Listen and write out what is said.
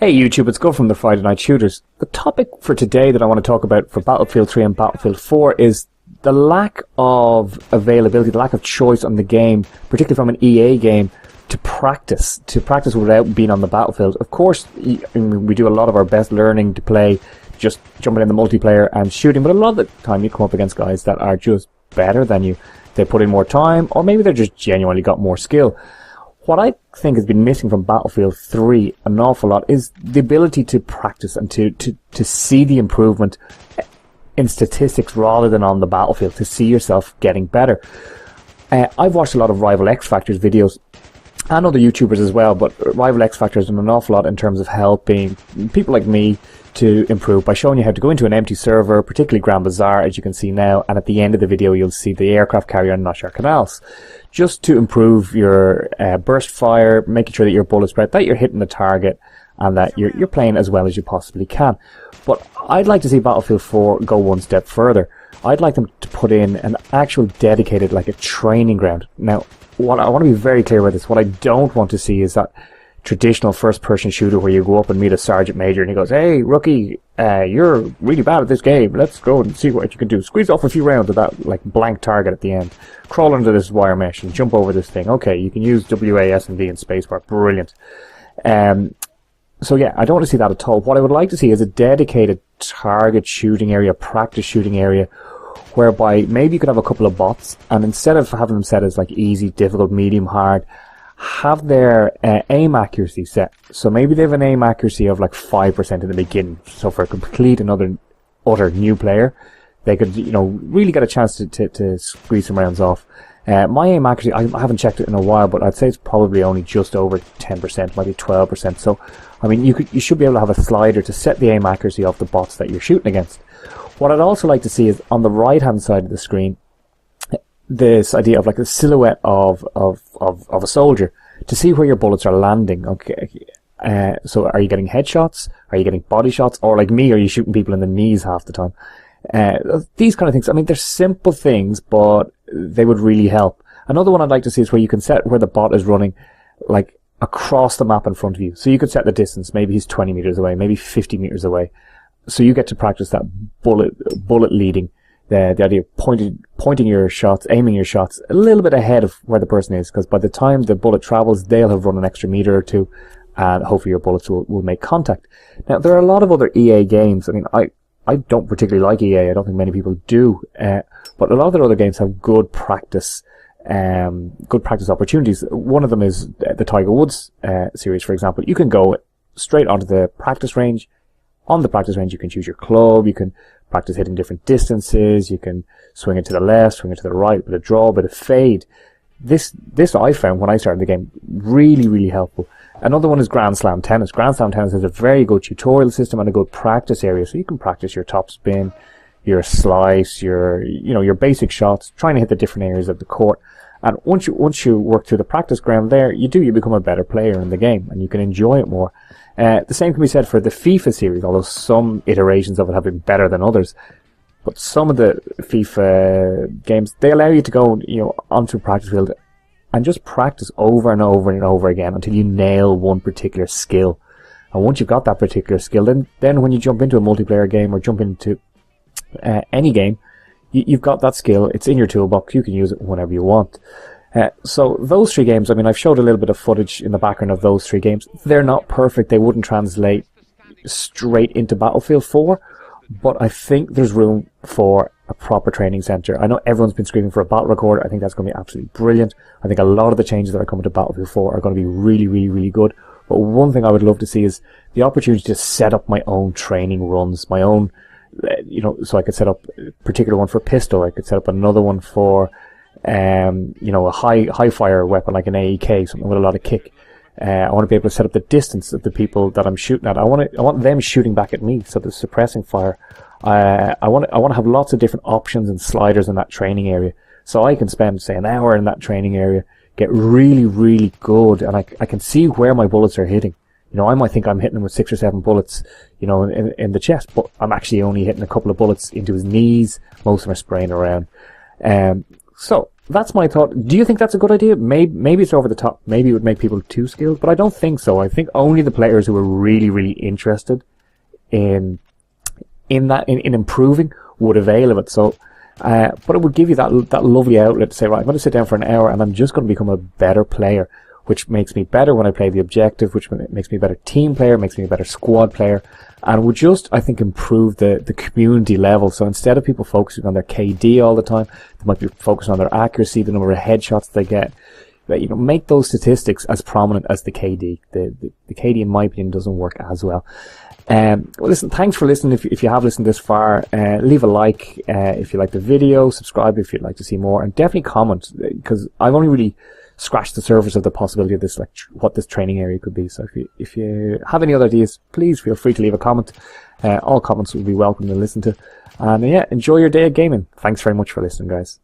Hey YouTube, it's Go from the Friday Night Shooters. The topic for today that I want to talk about for Battlefield 3 and Battlefield 4 is the lack of availability, the lack of choice on the game, particularly from an EA game, to practice without being on the battlefield. Of course, we do a lot of our best learning to play just jumping in the multiplayer and shooting, but a lot of the time you come up against guys that are just better than you. They put in more time, or maybe they're just genuinely got more skill. What I think has been missing from Battlefield 3 an awful lot is the ability to practice and to see the improvement in statistics rather than on the battlefield, to see yourself getting better. I've watched a lot of Rival X Factor's videos and other YouTubers as well, but Rival X Factor has done an awful lot in terms of helping people like me to improve by showing you how to go into an empty server, particularly Grand Bazaar, as you can see now, and at the end of the video you'll see the aircraft carrier and Noshar Canals, just to improve your burst fire, making sure that your bullet spread, that you're hitting the target, and that you're playing as well as you possibly can. But I'd like to see Battlefield 4 go one step further. I'd like them to put in an actual dedicated, like a training ground. Now, what I want to be very clear about this, what I don't want to see is that traditional first-person shooter where you go up and meet a sergeant major and he goes, "Hey, rookie, you're really bad at this game. Let's go and see what you can do. Squeeze off a few rounds of that like blank target at the end. Crawl under this wire mesh and jump over this thing. Okay, you can use WA, S, and V and spacebar. Brilliant." So yeah, I don't want to see that at all. What I would like to see is a dedicated target shooting area, practice shooting area, whereby maybe you could have a couple of bots, and instead of having them set as like easy, difficult, medium, hard, have their aim accuracy set. So maybe they have an aim accuracy of like 5% in the beginning. So for a complete utter new player, they could, really get a chance to squeeze some rounds off. My aim accuracy, I haven't checked it in a while, but I'd say it's probably only just over 10%, maybe 12%. So, I mean, you should be able to have a slider to set the aim accuracy of the bots that you're shooting against. What I'd also like to see is on the right-hand side of the screen, this idea of like a silhouette of a soldier, to see where your bullets are landing. Okay, so are you getting headshots? Are you getting body shots? Or like me, are you shooting people in the knees half the time? These kind of things. I mean, they're simple things, but they would really help. Another one I'd like to see is where you can set where the bot is running, like across the map in front of you. So you could set the distance. Maybe he's 20 meters away, maybe 50 meters away. So you get to practice that bullet leading. The idea of pointing your shots, aiming your shots a little bit ahead of where the person is, because by the time the bullet travels, they'll have run an extra meter or two, and hopefully your bullets will make contact. Now, there are a lot of other EA games. I mean, I don't particularly like EA. I don't think many people do. But a lot of their other games have good practice opportunities. One of them is the Tiger Woods series, for example. You can go straight onto the practice range. On the practice range, you can choose your club. You can practice hitting different distances. You can swing it to the left, swing it to the right, with a draw, with a fade. This I found when I started the game really, really helpful. Another one is Grand Slam Tennis. Grand Slam Tennis has a very good tutorial system and a good practice area, so you can practice your top spin, your slice, your basic shots, trying to hit the different areas of the court. And once you work through the practice ground there, you become a better player in the game, and you can enjoy it more. The same can be said for the FIFA series, although some iterations of it have been better than others. But some of the FIFA games, they allow you to go, onto a practice field and just practice over and over and over again until you nail one particular skill. And once you've got that particular skill, then when you jump into a multiplayer game or jump into any game, you've got that skill. It's in your toolbox. You can use it whenever you want. So those three games, I mean, I've showed a little bit of footage in the background of those three games. They're not perfect. They wouldn't translate straight into Battlefield 4, but I think there's room for a proper training center. I know everyone's been screaming for a battle recorder. I think that's going to be absolutely brilliant. I think a lot of the changes that are coming to Battlefield 4 are going to be really, really, really good. But one thing I would love to see is the opportunity to set up my own training runs, my own, so I could set up a particular one for pistol. I could set up another one for a high fire weapon like an AEK, something with a lot of kick. I want to be able to set up the distance of the people that I'm shooting at. I want them shooting back at me, so the suppressing fire. I want to have lots of different options and sliders in that training area, so I can spend, say, an hour in that training area, get really, really good, and I can see where my bullets are hitting. I might think I'm hitting him with 6 or 7 bullets, in the chest, but I'm actually only hitting a couple of bullets into his knees. Most of them are spraying around. So that's my thought. Do you think that's a good idea? Maybe it's over the top. Maybe it would make people too skilled, but I don't think so. I think only the players who are really, really interested in improving would avail of it. So, but it would give you that lovely outlet to say, right, I'm going to sit down for an hour and I'm just going to become a better player, which makes me better when I play the objective, which makes me a better team player, makes me a better squad player, and would just, I think, improve the community level. So instead of people focusing on their KD all the time, they might be focusing on their accuracy, the number of headshots they get. You know, make those statistics as prominent as the KD. The KD, in my opinion, doesn't work as well. Well, listen, thanks for listening. If you have listened this far, leave a like if you like the video, subscribe if you'd like to see more, and definitely comment, because I've only really scratched the surface of the possibility of this, like what this training area could be. So if you have any other ideas, please feel free to leave a comment. All comments will be welcome to listen to. And yeah, enjoy your day of gaming. Thanks very much for listening, guys.